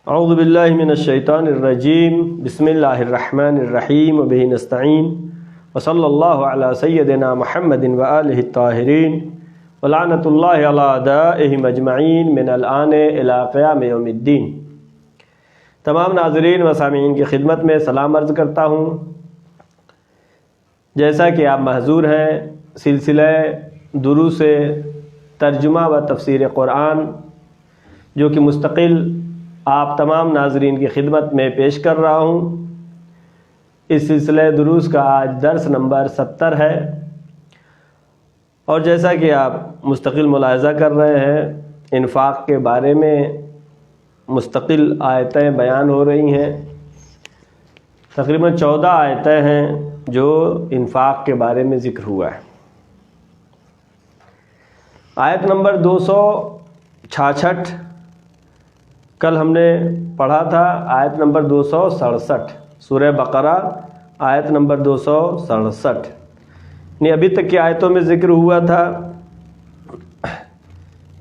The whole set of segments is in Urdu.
اعوذ باللہ من الشیطان الرجیم بسم اللہ الرحمن الرحیم وبہ نستعین وصلی اللہ علی سیدنا محمد وآلہ الطاہرین ولعنۃ اللہ علی اعدائہم اجمعین من الآن الی قیام یوم الدین۔ تمام ناظرین و سامعین کی خدمت میں سلام عرض کرتا ہوں۔ جیسا کہ آپ محظور ہیں، سلسلہ دروس ترجمہ و تفسیر قرآن جو کہ مستقل آپ تمام ناظرین کی خدمت میں پیش کر رہا ہوں، اس سلسلہ دروس کا آج درس نمبر 70 ہے، اور جیسا کہ آپ مستقل ملاحظہ کر رہے ہیں، انفاق کے بارے میں مستقل آیتیں بیان ہو رہی ہیں۔ تقریباً 14 آیتیں ہیں جو انفاق کے بارے میں ذکر ہوا ہے۔ آیت نمبر 266 کل ہم نے پڑھا تھا، آیت نمبر 267 سورہ بقرہ آیت نمبر 267، یعنی ابھی تک کی آیتوں میں ذکر ہوا تھا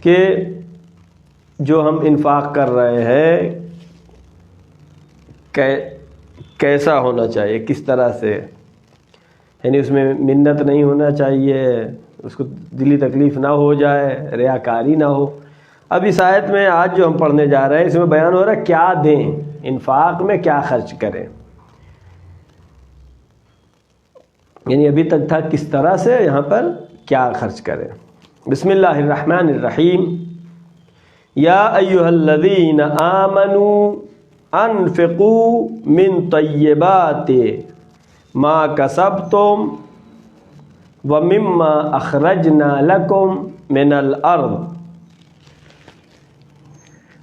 کہ جو ہم انفاق کر رہے ہیں کیسا ہونا چاہیے، کس طرح سے، یعنی اس میں منت نہیں ہونا چاہیے، اس کو دلی تکلیف نہ ہو جائے، ریاکاری نہ ہو۔ اب اس آیت میں آج جو ہم پڑھنے جا رہے ہیں اس میں بیان ہو رہا ہے کیا دیں، انفاق میں کیا خرچ کریں، یعنی ابھی تک تھا کس طرح سے، یہاں پر کیا خرچ کریں۔ بسم اللہ الرحمن الرحیم۔ یا ایھا الذین آمنوا انفقوا من طیبات ما کسبتم ومما اخرجنا لکم من الارض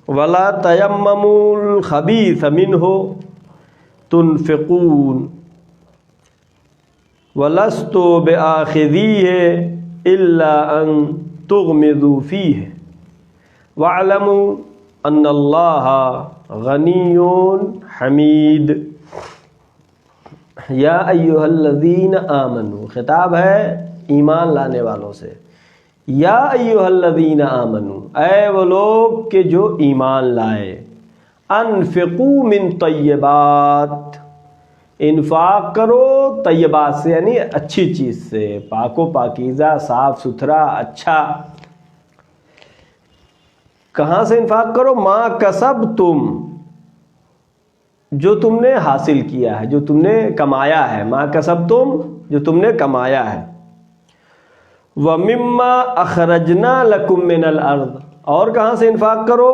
ولا تیمموا الخبیث منہ تنفقون ولستم بآخذیہ الا ان تغمضوا فیہ واعلموا ان اللہ غنی حمید۔ یا ایھا الذین آمنوا، خطاب ہے ایمان لانے والوں سے۔ یا ایھا الذین آمنوا، اے وہ لوگ کہ جو ایمان لائے، انفقوا من طیبات، انفاق کرو طیبات سے، یعنی اچھی چیز سے، پاک و پاکیزہ، صاف ستھرا، اچھا۔ کہاں سے انفاق کرو؟ ما کسبتم، جو تم نے حاصل کیا ہے، جو تم نے کمایا ہے، ما کسبتم، جو تم نے کمایا ہے۔ وَمِمَّا أَخْرَجْنَا لَكُم مِّنَ الْأَرْضِ، اور کہاں سے انفاق کرو؟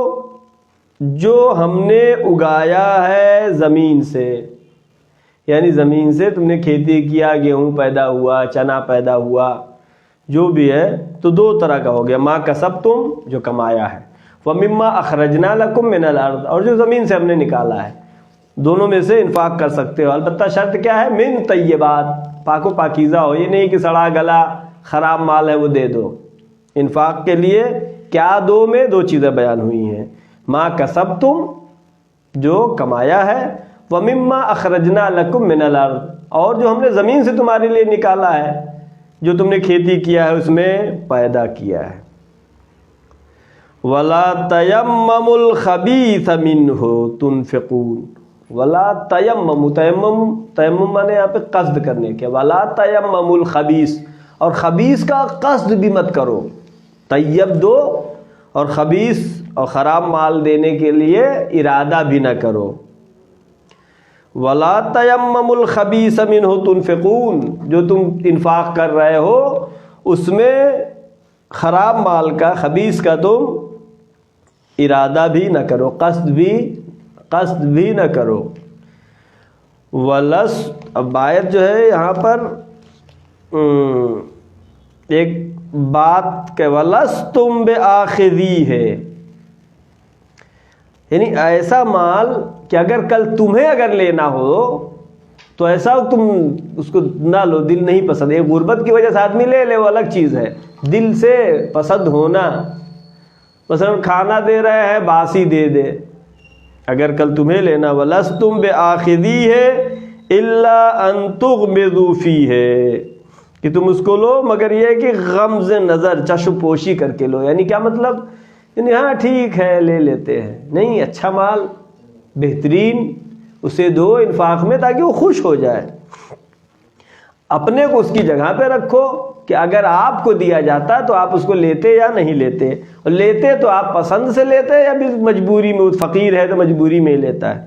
جو ہم نے اگایا ہے زمین سے، یعنی زمین سے تم نے کھیتی کیا، گیہوں پیدا ہوا، چنا پیدا ہوا، جو بھی ہے، تو دو طرح کا ہو گیا، ما کسبتم جو کمایا ہے، وَمِمَّا أَخْرَجْنَا لَكُم مِّنَ الْأَرْضِ، اور جو زمین سے ہم نے نکالا ہے۔ دونوں میں سے انفاق کر سکتے ہو، البتہ شرط کیا ہے؟ من طیبات، پاک و پاکیزہ ہو، یہ نہیں کہ سڑا گلا خراب مال ہے وہ دے دو۔ انفاق کے لیے کیا دو میں دو چیزیں بیان ہوئی ہیں، ما کسبتم جو کمایا ہے، وَمِمَّا أَخْرَجْنَا لَكُم مِّنَ الْأَرْضِ، اور جو ہم نے زمین سے تمہارے لیے نکالا ہے، جو تم نے کھیتی کیا ہے اس میں پیدا کیا ہے۔ وَلَا تَيَمَّمُوا الْخَبِيثَ مِنْهُ تُنْفِقُونَ، ولا تیمم، تیمم مانے یہاں پہ قصد کرنے کے، ولا تیمم الخبیث، اور خبیث کا قصد بھی مت کرو، طیب دو اور خبیث اور خراب مال دینے کے لیے ارادہ بھی نہ کرو۔ ولا تیمم الخبیث منہ تنفقون، جو تم انفاق کر رہے ہو اس میں خراب مال کا، خبیث کا تم ارادہ بھی نہ کرو، قصد بھی نہ کرو۔ اب آیت جو ہے یہاں پر ایک بات کہ وَلَسْتُمْ بِآخِذِیہ ہے، یعنی ایسا مال کہ اگر کل تمہیں اگر لینا ہو تو ایسا تم اس کو نہ لو، دل نہیں پسند۔ ایک غربت کی وجہ سے آدمی لے وہ الگ چیز ہے، دل سے پسند ہونا، مثلا کھانا دے رہے ہیں باسی دے دے، اگر کل تمہیں لینا، وَلَسْتُمْ بِآخِذِیہ إِلَّا أَن تُغْمِضُوا فِیہ، کہ تم اس کو لو مگر یہ کہ غمز نظر، چشم پوشی کر کے لو۔ یعنی کیا مطلب؟ یعنی ہاں ٹھیک ہے لے لیتے ہیں، نہیں اچھا مال بہترین اسے دو انفاق میں تاکہ وہ خوش ہو جائے. اپنے کو اس کی جگہ پہ رکھو کہ اگر آپ کو دیا جاتا تو آپ اس کو لیتے یا نہیں لیتے, اور لیتے تو آپ پسند سے لیتے یا بھی مجبوری میں, فقیر ہے تو مجبوری میں لیتا ہے.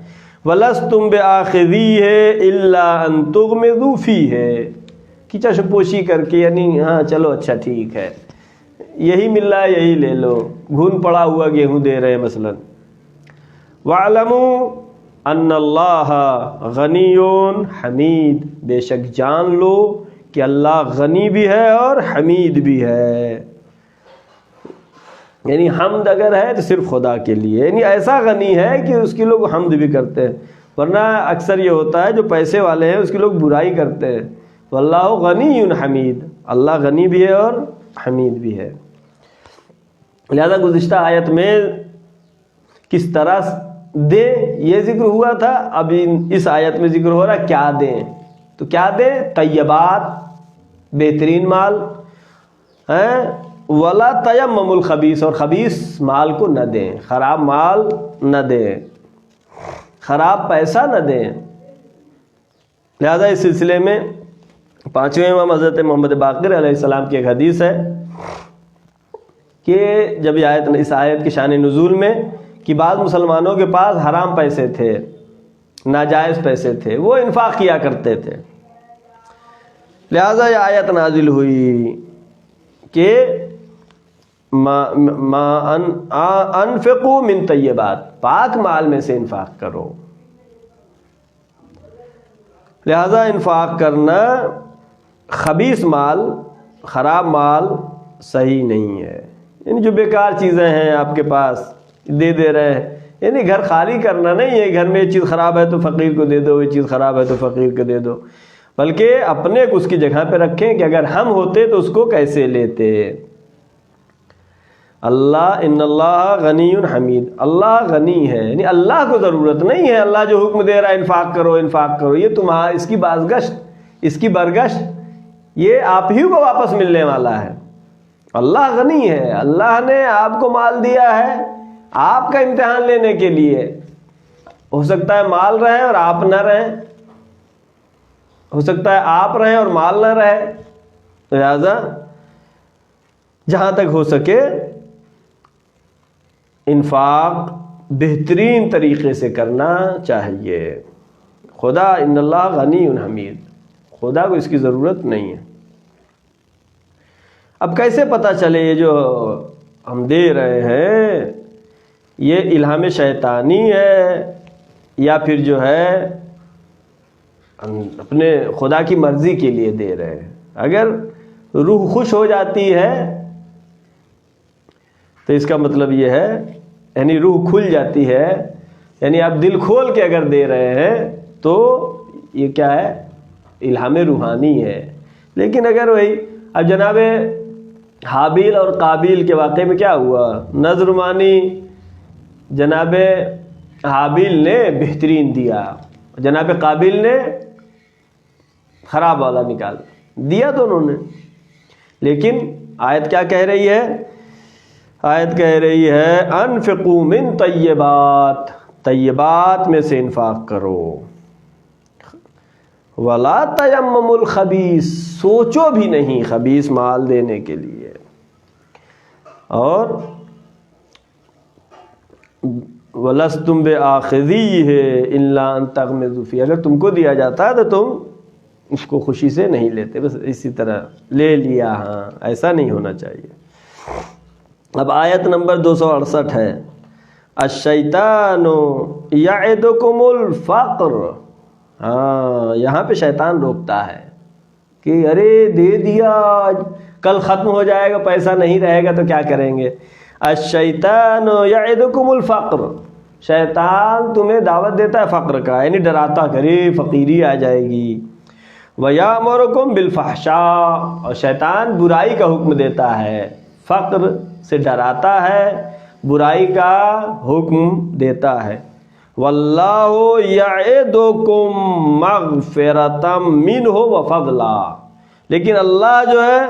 وَلَسْتُمْ بِآخِذِيهِ إِلَّا أَن تُغْمِضُوا فِيهِ کہ چشم پوشی کر کے, یعنی ہاں چلو اچھا ٹھیک ہے یہی مل رہا ہے یہی لے لو, گھن پڑا ہوا گیہوں دے رہے ہیں مثلا. وَاعْلَمُوا أَنَّ اللَّهَ غَنِيٌّ حَمِيدٌ بے شک جان لو کہ اللہ غنی بھی ہے اور حمید بھی ہے. یعنی حمد اگر ہے تو صرف خدا کے لیے, یعنی ایسا غنی ہے کہ اس کی لوگ حمد بھی کرتے ہیں, ورنہ اکثر یہ ہوتا ہے جو پیسے والے ہیں اس کی لوگ برائی کرتے ہیں. واللہ غنی حمید, اللہ غنی بھی ہے اور حمید بھی ہے. لہذا گزشتہ آیت میں کس طرح دیں یہ ذکر ہوا تھا, اب اس آیت میں ذکر ہو رہا ہے کیا دیں. تو کیا دیں؟ طیبات, بہترین مال, ولا تیمموا الخبیث, اور خبیث مال کو نہ دیں, خراب مال نہ دیں, خراب پیسہ نہ دیں. لہذا اس سلسلے میں پانچویں امام حضرت محمد باقر علیہ السلام کی ایک حدیث ہے کہ جب یہ آیت, اس آیت کی شان نزول میں کہ بعض مسلمانوں کے پاس حرام پیسے تھے, ناجائز پیسے تھے, وہ انفاق کیا کرتے تھے. لہذا یہ آیت نازل ہوئی کہ انفقوا من طیبات, پاک مال میں سے انفاق کرو. لہذا انفاق کرنا خبیث مال, خراب مال صحیح نہیں ہے. یعنی جو بیکار چیزیں ہیں آپ کے پاس دے رہے ہیں, یعنی گھر خالی کرنا نہیں ہے, گھر میں یہ چیز خراب ہے تو فقیر کو دے دو, یہ چیز خراب ہے تو فقیر کو دے دو, بلکہ اپنے کو اس کی جگہ پہ رکھیں کہ اگر ہم ہوتے تو اس کو کیسے لیتے. اللہ ان اللہ غنی حمید, اللہ غنی ہے, یعنی اللہ کو ضرورت نہیں ہے. اللہ جو حکم دے رہا ہے انفاق کرو انفاق کرو, یہ تمہارا اس کی بازگشت, اس کی برگشت یہ آپ ہی کو واپس ملنے والا ہے. اللہ غنی ہے, اللہ نے آپ کو مال دیا ہے آپ کا امتحان لینے کے لیے. ہو سکتا ہے مال رہے اور آپ نہ رہیں, ہو سکتا ہے آپ رہیں اور مال نہ رہے. لہذا جہاں تک ہو سکے انفاق بہترین طریقے سے کرنا چاہیے. خدا ان اللہ غنی حمید, خدا کو اس کی ضرورت نہیں ہے. اب کیسے پتہ چلے یہ جو ہم دے رہے ہیں یہ الہام شیطانی ہے یا پھر جو ہے اپنے خدا کی مرضی کے لیے دے رہے ہیں؟ اگر روح خوش ہو جاتی ہے تو اس کا مطلب یہ ہے, یعنی روح کھل جاتی ہے, یعنی آپ دل کھول کے اگر دے رہے ہیں تو یہ کیا ہے؟ الہام روحانی ہے. لیکن اگر وہی اب جناب حابیل اور قابیل کے واقعے میں کیا ہوا, نظر مانی, جناب حابیل نے بہترین دیا, جناب قابیل نے خراب والا نکال دیا دونوں نے. لیکن آیت کیا کہہ رہی ہے؟ آیت کہہ رہی ہے انفقوا من طیبات, طیبات میں سے انفاق کرو. ولا تیمموا الخبیث, سوچو بھی نہیں خبیث مال دینے کے لیے. اور وَلَسْتُمْ بِآخِذِيهِ إِلَّا أَن تَغْمِضُوا فِيهِ, اگر تم کو دیا جاتا ہے تو تم اس کو خوشی سے نہیں لیتے, بس اسی طرح لے لیا, ہاں ایسا نہیں ہونا چاہیے. اب آیت نمبر 268 ہے الشیطان یعدکم الفقر. ہاں یہاں پہ شیطان روکتا ہے کہ ارے دے دیا, کل ختم ہو جائے گا, پیسہ نہیں رہے گا تو کیا کریں گے. الشیطان یعدکم الفقر, شیطان تمہیں دعوت دیتا ہے فقر کا, یعنی ڈراتا کرے فقیری آ جائے گی. وَيَأْمُرُكُمْ بِالْفَحْشَاءِ, اور شیطان برائی کا حکم دیتا ہے, فقر سے ڈراتا ہے, برائی کا حکم دیتا ہے. وَاللَّهُ يَعِدُكُمْ مَغْفِرَةً مِّنْهُ وَفَضْلًا, لیکن اللہ جو ہے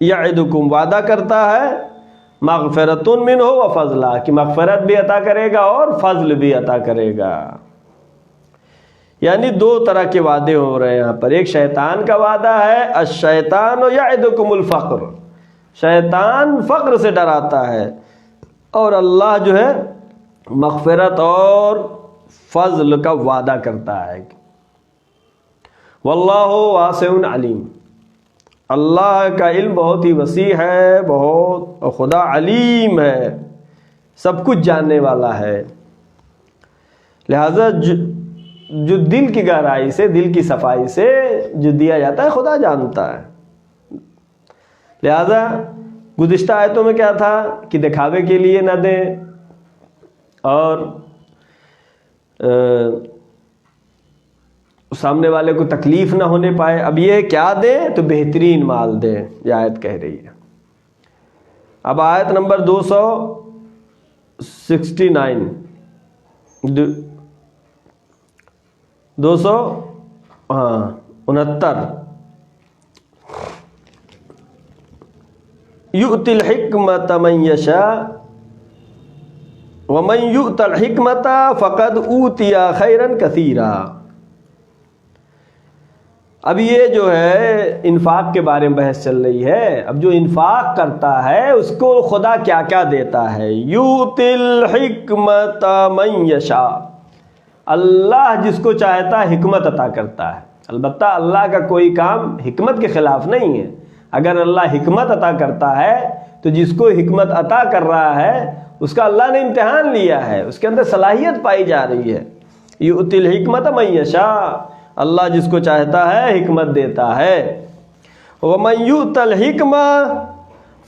یعدکم وعدہ کرتا ہے مغفرۃ منہ وفضلا، کہ مغفرت بھی عطا کرے گا اور فضل بھی عطا کرے گا۔ یعنی دو طرح کے وعدے ہو رہے ہیں یہاں پر، ایک شیطان کا وعدہ ہے، الشیطان یعدکم الفقر، شیطان فقر سے ڈراتا ہے، اور اللہ جو ہے مغفرت اور فضل کا وعدہ کرتا ہے۔ واللہ واسع علیم، اللہ کا علم بہت ہی وسیع ہے، بہت، اور خدا علیم ہے، سب کچھ جاننے والا ہے۔ لہذا جو دل کی گہرائی سے، دل کی صفائی سے جو دیا جاتا ہے خدا جانتا ہے۔ لہذا گزشتہ آیتوں میں کیا تھا کہ دکھاوے کے لیے نہ دیں اور سامنے والے کو تکلیف نہ ہونے پائے۔ اب یہ کیا دیں تو بہترین مال دیں، یہ آیت کہہ رہی ہے۔ اب آیت نمبر 269 269 یؤتی الحکمت من یشاء ومن یؤت الحکمت فقد اوتی خیرا کثیرا۔ اب یہ جو ہے انفاق کے بارے میں بحث چل رہی ہے۔ اب جو انفاق کرتا ہے اس کو خدا کیا کیا دیتا ہے؟ یؤتی الحکمت من یشاء، اللہ جس کو چاہتا ہے حکمت عطا کرتا ہے۔ البتہ اللہ کا کوئی کام حکمت کے خلاف نہیں ہے۔ اگر اللہ حکمت عطا کرتا ہے تو جس کو حکمت عطا کر رہا ہے اس کا اللہ نے امتحان لیا ہے، اس کے اندر صلاحیت پائی جا رہی ہے۔ یؤتی الحکمت من یشاء، اللہ جس کو چاہتا ہے حکمت دیتا ہے۔ ومن یؤت الحکمہ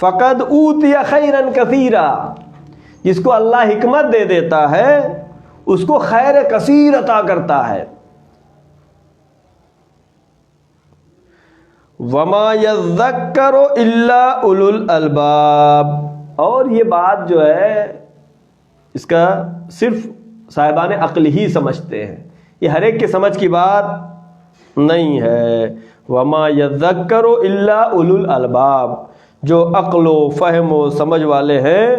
فقد اوتی خیرا کثیرا، جس کو اللہ حکمت دے دیتا ہے اس کو خیر کثیر عطا کرتا ہے۔ وما یذکر الا اولو الالباب، اور یہ بات جو ہے اس کا صرف صاحبان عقل ہی سمجھتے ہیں، یہ ہر ایک کے سمجھ کی بات نہیں ہے۔ وما یذکر الا اولو الالباب، جو عقل و فہم و سمجھ والے ہیں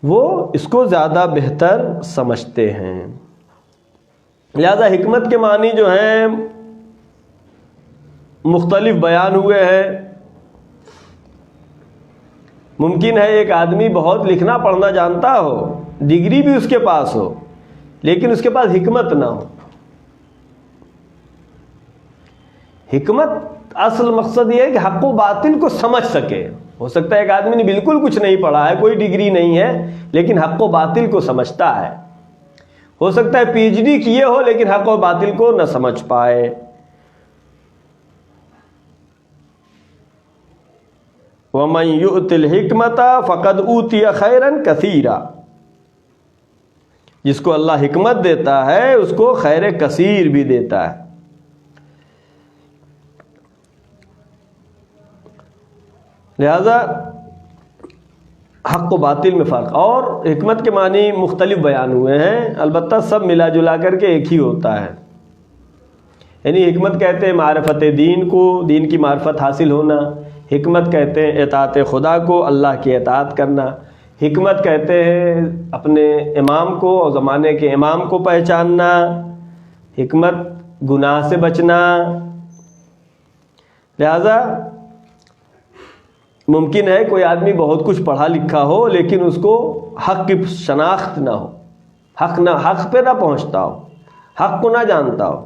وہ اس کو زیادہ بہتر سمجھتے ہیں۔ لہذا حکمت کے معنی جو ہیں مختلف بیان ہوئے ہیں۔ ممکن ہے ایک آدمی بہت لکھنا پڑھنا جانتا ہو، ڈگری بھی اس کے پاس ہو، لیکن اس کے پاس حکمت نہ ہو۔ حکمت اصل مقصد یہ ہے کہ حق و باطل کو سمجھ سکے۔ ہو سکتا ہے ایک آدمی نے بالکل کچھ نہیں پڑھا ہے، کوئی ڈگری نہیں ہے، لیکن حق و باطل کو سمجھتا ہے۔ ہو سکتا ہے پی ایچ ڈی کیے ہو لیکن حق و باطل کو نہ سمجھ پائے۔ وَمَن يُؤْتِ الْحِكْمَةَ فَقَدْ أُوتِيَ خَيْرًا كَثِيرًا، جس کو اللہ حکمت دیتا ہے اس کو خیر کثیر بھی دیتا ہے۔ لہذا حق و باطل میں فرق، اور حکمت کے معنی مختلف بیان ہوئے ہیں، البتہ سب ملا جلا کر کے ایک ہی ہوتا ہے۔ یعنی حکمت کہتے ہیں معرفت دین کو، دین کی معرفت حاصل ہونا۔ حکمت کہتے ہیں اطاعت خدا کو، اللہ کی اطاعت کرنا۔ حکمت کہتے ہیں اپنے امام کو اور زمانے کے امام کو پہچاننا۔ حکمت گناہ سے بچنا۔ لہذا ممکن ہے کوئی آدمی بہت کچھ پڑھا لکھا ہو لیکن اس کو حق کی شناخت نہ ہو، حق پہ نہ پہنچتا ہو، حق کو نہ جانتا ہو۔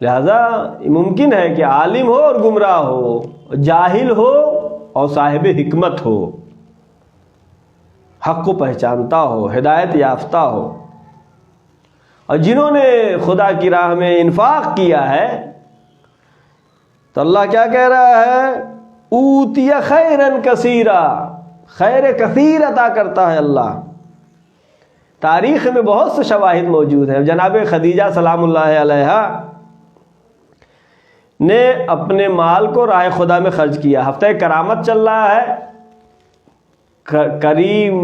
لہذا ممکن ہے کہ عالم ہو اور گمراہ ہو، جاہل ہو اور صاحب حکمت ہو، حق کو پہچانتا ہو، ہدایت یافتہ ہو۔ اور جنہوں نے خدا کی راہ میں انفاق کیا ہے تو اللہ کیا کہہ رہا ہے؟ اوتی خیرا کثیرا، خیر کثیر عطا کرتا ہے اللہ۔ تاریخ میں بہت سے شواہد موجود ہیں۔ جناب خدیجہ سلام اللہ علیہا نے اپنے مال کو راہ خدا میں خرچ کیا۔ ہفتہ کرامت چل رہا ہے، کریم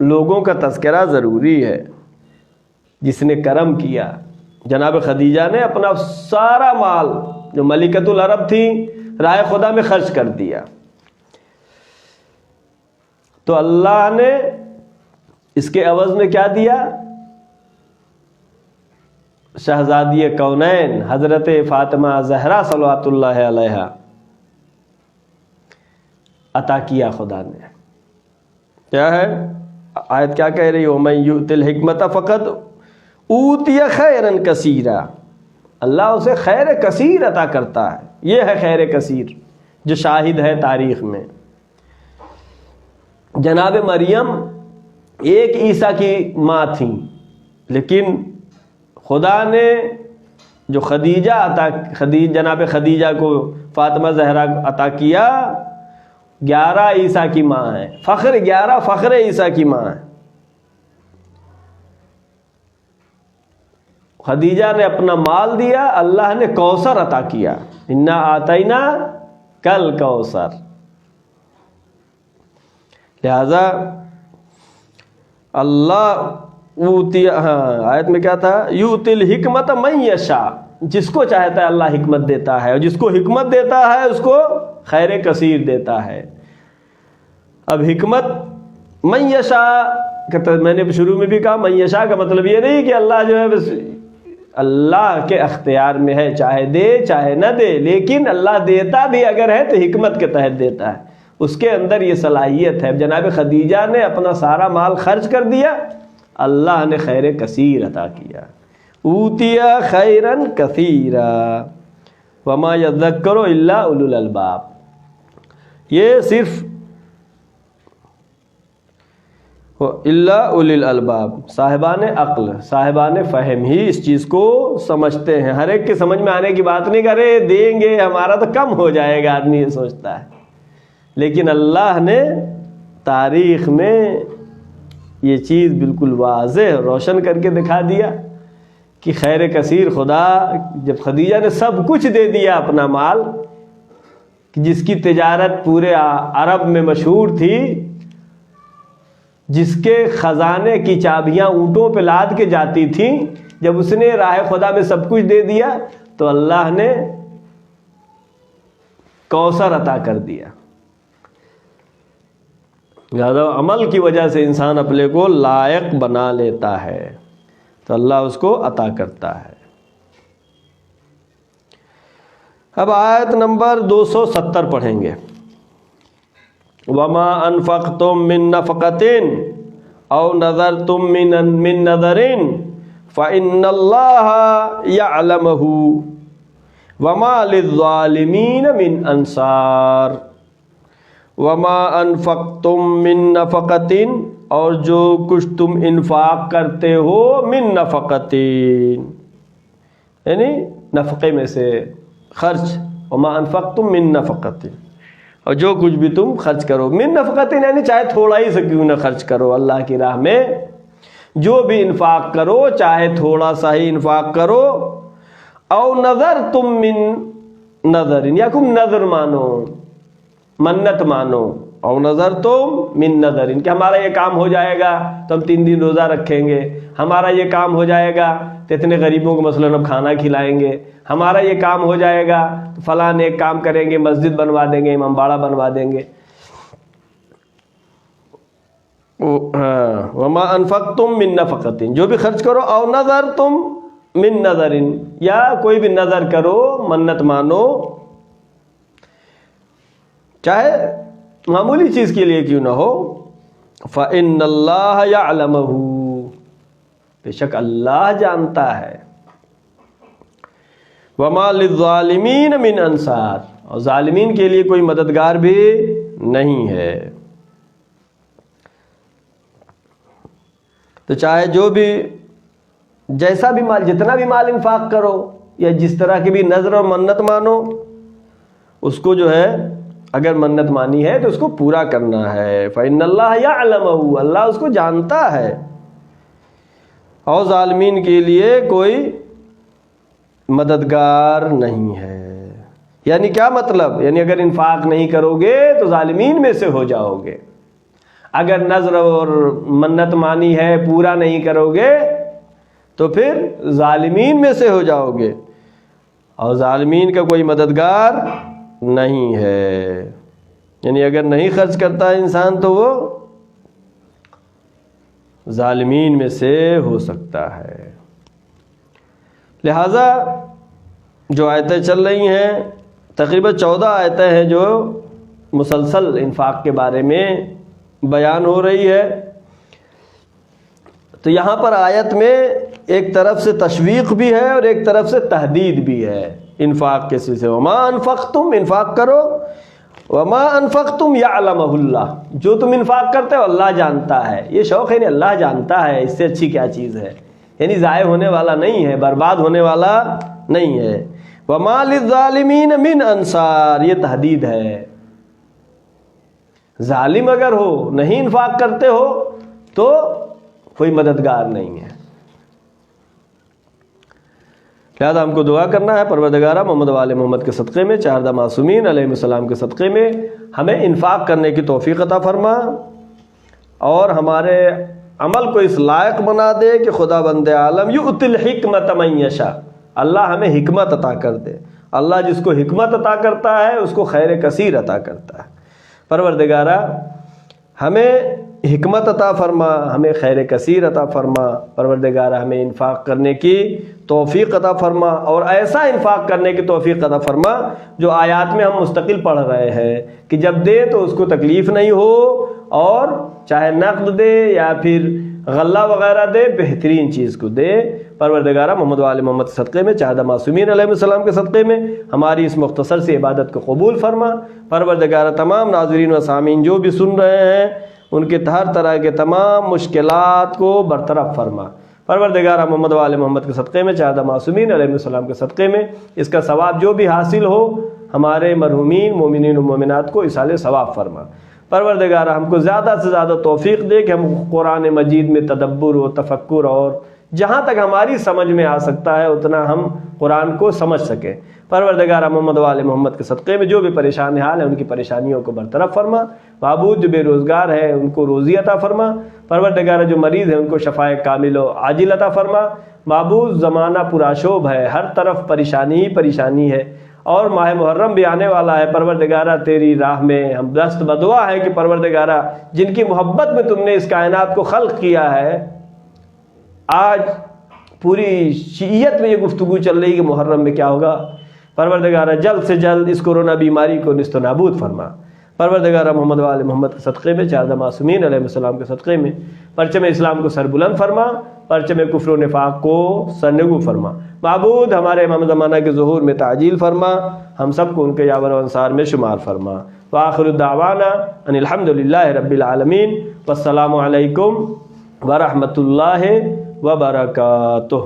لوگوں کا تذکرہ ضروری ہے، جس نے کرم کیا۔ جناب خدیجہ نے اپنا سارا مال، جو ملکۃ العرب تھی، راہ خدا میں خرچ کر دیا. تو اللہ نے اس کے عوض میں کیا دیا؟ شہزادی کونین حضرت فاطمہ زہرا صلوات اللہ علیہا عطا کیا خدا نے. کیا ہے آیت کیا کہہ رہی ہو؟ من یؤت الحکمت فقد اوتی خیرا کثیرا. اللہ اسے خیر کثیر عطا کرتا ہے. یہ ہے خیر کثیر جو شاہد ہے تاریخ میں. جناب مریم ایک عیسیٰ کی ماں تھیں، لیکن خدا نے جو جناب خدیجہ کو فاطمہ زہرا عطا کیا، 11 عیسیٰ کی ماں ہے. 11 فخر عیسیٰ کی ماں ہے. خدیجہ نے اپنا مال دیا، اللہ نے کوثر عطا کیا. انا آتینا کل کوثر. لہذا اللہ آیت میں کیا تھا؟ یؤتی الحکمت من یشاء. جس کو چاہتا ہے اللہ حکمت دیتا ہے، اور جس کو حکمت دیتا ہے اس کو خیر کثیر دیتا ہے. اب حکمت من یشاء میں نے شروع میں بھی کہا، من یشاء کا مطلب یہ نہیں کہ اللہ جو ہے بس اللہ کے اختیار میں ہے، چاہے دے چاہے نہ دے، لیکن اللہ دیتا بھی اگر ہے تو حکمت کے تحت دیتا ہے. اس کے اندر یہ صلاحیت ہے. جناب خدیجہ نے اپنا سارا مال خرچ کر دیا، اللہ نے خیر کثیر عطا کیا. اوتیا خیرا کثیرا وما یذکر الا اولو الالباب. یہ صرف الا اولی الالباب، صاحبان عقل صاحبان فہم ہی اس چیز کو سمجھتے ہیں. ہر ایک کے سمجھ میں آنے کی بات نہیں کرے دیں گے ہمارا تو کم ہو جائے گا، آدمی یہ سوچتا ہے. لیکن اللہ نے تاریخ میں یہ چیز بالکل واضح روشن کر کے دکھا دیا کہ خیر کثیر خدا. جب خدیجہ نے سب کچھ دے دیا اپنا مال، جس کی تجارت پورے عرب میں مشہور تھی، جس کے خزانے کی چابیاں اونٹوں پہ لاد کے جاتی تھیں، جب اس نے راہ خدا میں سب کچھ دے دیا تو اللہ نے کوثر عطا کر دیا. لہذا عمل کی وجہ سے انسان اپنے کو لائق بنا لیتا ہے تو اللہ اس کو عطا کرتا ہے. اب آیت نمبر 270 پڑھیں گے. وما انفقتم من نفقة او نذرتم من نذر فإن الله يعلمه وما للظالمين من انصار. وما انفقتم من نفقة، اور جو کچھ تم انفاق کرتے ہو، من نفقة یعنی نفقے میں سے خرچ. وما انفقتم من نفقة، اور جو کچھ بھی تم خرچ کرو. من نفقة یعنی چاہے تھوڑا ہی سے کیوں نہ خرچ کرو اللہ کی راہ میں، جو بھی انفاق کرو چاہے تھوڑا سا ہی انفاق کرو. او نذرتم من نذر، یا تم نذر مانو، منت مانو. او نذرتم من نذر کہ ہمارا یہ کام ہو جائے گا تو ہم 3 دن روزہ رکھیں گے، ہمارا یہ کام ہو جائے گا تو اتنے غریبوں کو مثلاً ہم کھانا کھلائیں گے، ہمارا یہ کام ہو جائے گا تو فلاں ایک کام کریں گے، مسجد بنوا دیں گے، امام باڑہ بنوا دیں گے. وما انفقتم من نفقة، جو بھی خرچ کرو. او نذرتم من نذر، یا کوئی بھی نظر کرو، منت مانو، چاہے معمولی چیز کے لیے کیوں نہ ہو. فإن اللہ یعلمہ، بے شک اللہ جانتا ہے. وما للظالمین من انصار، اور ظالمین کے لیے کوئی مددگار بھی نہیں ہے. تو چاہے جو بھی جیسا بھی مال، جتنا بھی مال انفاق کرو، یا جس طرح کی بھی نذر اور منت مانو، اس کو جو ہے اگر منت مانی ہے تو اس کو پورا کرنا ہے. فإن اللہ یعلمہ، اللہ اس کو جانتا ہے. اور ظالمین کے لیے کوئی مددگار نہیں ہے. یعنی کیا مطلب؟ یعنی اگر انفاق نہیں کرو گے تو ظالمین میں سے ہو جاؤ گے. اگر نذر اور منت مانی ہے پورا نہیں کرو گے تو پھر ظالمین میں سے ہو جاؤ گے، اور ظالمین کا کوئی مددگار نہیں ہے، یعنی اگر نہیں خرچ کرتا انسان تو وہ ظالمین میں سے ہو سکتا ہے۔ لہذا جو آیتیں چل رہی ہیں تقریباً 14 آیتیں ہیں جو مسلسل انفاق کے بارے میں بیان ہو رہی ہے۔ تو یہاں پر آیت میں ایک طرف سے تشویق بھی ہے اور ایک طرف سے تحدید بھی ہے انفاق کے سلسلے۔ وما انفقتم، انفاق کرو، وما انفقتم یعلمہ اللہ، جو تم انفاق کرتے ہو اللہ جانتا ہے۔ یہ شوق ہے، اللہ جانتا ہے، اس سے اچھی کیا چیز ہے، یعنی ضائع ہونے والا نہیں ہے، برباد ہونے والا نہیں ہے۔ وما للظالمین من انصار، یہ تحدید ہے، ظالم اگر ہو نہیں انفاق کرتے ہو تو کوئی مددگار نہیں ہے۔ لہذا ہم کو دعا کرنا ہے پروردگارہ محمد و آل محمد کے صدقے میں، چہاردہ معصومین علیہ السلام کے صدقے میں ہمیں انفاق کرنے کی توفیق عطا فرما اور ہمارے عمل کو اس لائق بنا دے کہ خدا بند عالم یؤتی الحکمت من یشاء، اللہ ہمیں حکمت عطا کر دے۔ اللہ جس کو حکمت عطا کرتا ہے اس کو خیر کثیر عطا کرتا ہے۔ پروردگارہ ہمیں حکمت عطا فرما، ہمیں خیر کثیر عطا فرما، پروردگارہ ہمیں انفاق کرنے کی توفیق عطا فرما اور ایسا انفاق کرنے کی توفیق عطا فرما جو آیات میں ہم مستقل پڑھ رہے ہیں کہ جب دے تو اس کو تکلیف نہیں ہو، اور چاہے نقد دے یا پھر غلہ وغیرہ دے، بہترین چیز کو دے۔ پروردگارہ محمد و آل محمد کے صدقے میں، چاہدہ معصومین علیہ السلام کے صدقے میں ہماری اس مختصر سی عبادت کو قبول فرما۔ پروردگارہ تمام ناظرین و سامعین جو بھی سن رہے ہیں ان کے ہر طرح کے تمام مشکلات کو برطرف فرما۔ پروردگارہ محمد و آل محمد کے صدقے میں، چاہدہ معصومین علیہ السلام کے صدقے میں اس کا ثواب جو بھی حاصل ہو ہمارے مرحومین مومنین و مومنات کو اصال ثواب فرما۔ پروردگارہ ہم کو زیادہ سے زیادہ توفیق دے کہ ہم قرآن مجید میں تدبر و تفکر اور جہاں تک ہماری سمجھ میں آ سکتا ہے اتنا ہم قرآن کو سمجھ سکیں۔ پروردگارہ محمد و آل محمد کے صدقے میں جو بھی پریشان حال ہیں ان کی پریشانیوں کو برطرف فرما۔ معبود جو بے روزگار ہیں ان کو روزی عطا فرما۔ پروردگارہ جو مریض ہیں ان کو شفاء کامل و عاجل عطا فرما۔ معبود زمانہ پرآشوب ہے، ہر طرف پریشانی ہی پریشانی ہے، اور ماہ محرم بھی آنے والا ہے۔ پروردگارہ تیری راہ میں ہم دست بدعا ہے کہ پروردگارہ جن کی محبت میں تم نے اس کائنات کو خلق کیا ہے، آج پوری شیعت میں یہ گفتگو چل رہی کہ محرم میں کیا ہوگا، پروردگارہ جلد سے جلد اس کورونا بیماری کو نیست و نابود فرما۔ پروردگارہ محمد و آل محمد کے صدقے میں، چہاردہ معصومین علیہ السلام کے صدقے میں پرچم اسلام کو سربلند فرما، پرچم کفر و نفاق کو سرنگو فرما۔ معبود ہمارے امام زمانہ کے ظہور میں تعجیل فرما، ہم سب کو ان کے یاور و انصار میں شمار فرما۔ وآخر الدعوانا ان الحمدللہ رب العالمین، والسلام علیکم ورحمۃ اللہ وبرکاتہ۔